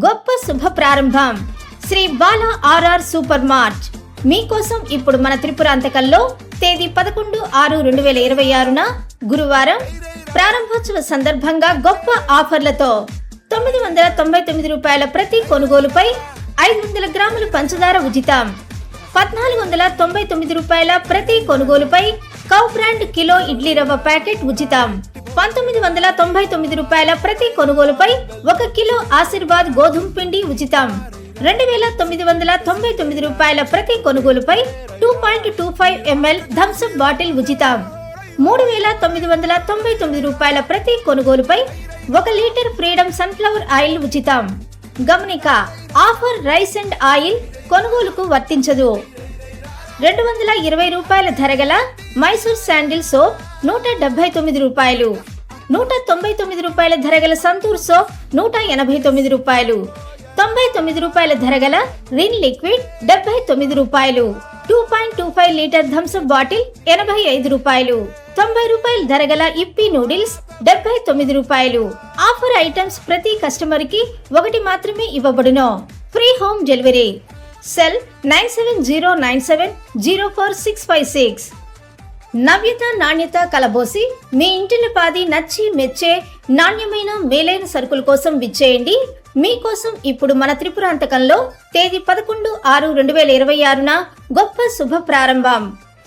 గొప్ప శుభ ప్రారంభం. Shri Bala RR super mart మీకోసం ఇప్పుడు మన త్రిపురాంతకంలో తేదీ 11/6/2026న గురువారం ప్రారంభోత్సవ సందర్భంగా గొప్ప ఆఫర్లతో 999 రూపాయల ప్రతి కొనుగోలుపై 500 గ్రాముల పంచదార ఉచితం. 1499 రూపాయల ప్రతి కొనుగోలుపై కౌ బ్రాండ్ కిలో ఇడ్లీ రవ్వ ప్యాకెట్ ఉచితం. 1999 రూపాయల ప్రతి కొనుగోలుపై 1 కిలో ఆశీర్వాద్ గోధుమ పిండి ఉచితం. 2999 రూపాయల ప్రతి కొనుగోలుపై 2.25 ml థమ్స్ అప్ బాటిల్ ఉచితం. 3999 రూపాయల ప్రతి కొనుగోలుపై 1 లీటర్ ఫ్రీడమ్ సన్ఫ్లవర్ ఆయిల్ ఉచితం. గమనిక, ఆఫర్ రైస్ అండ్ ఆయిల్ కొనుగోలుకు వర్తించదు. 220 రూపాయల ధర గల మైసూర్ శాండిల్ సోప్ 179 రూపాయలు. 199 రూపాయల ధర గల సంతూర్ సోప్ 189 రూపాయలు. 99 రూపాయల ధర గల రిన్ లిక్విడ్ 79 రూపాయలు. 2.25 లీటర్ థమ్స్ అప్ బాటిల్ 85 రూపాయలు. 90 రూపాయల ధర గల ఇప్పీ నూడిల్స్ 79 రూపాయలు. ఆఫర్ ఐటమ్స్ ప్రతి కస్టమర్ కి ఒకటి మాత్రమే ఇవ్వబడును. Free home delivery. సెల్ 9709704656. నవ్యత నాణ్యత కలబోసి మీ ఇంటిల్లిపాది నచ్చి మెచ్చే నాణ్యమైన మేలైన సరుకుల కోసం విచ్చేయండి. మీకోసం ఇప్పుడు మన త్రిపురాంతకంలో తేదీ 11/6/2026న గొప్ప శుభ ప్రారంభం.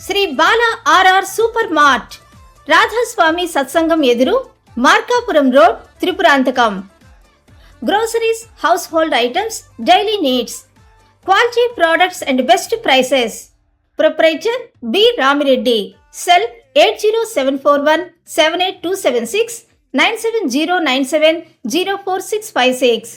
Shri Bala RR super mart, Radhaswami Satsangam ఎదురు, Markapuram road, Tripurantakam. Groceries, household items, daily needs, quality products and best prices. Proprietor B Ramireddy. Cell 8074178276 97097046656.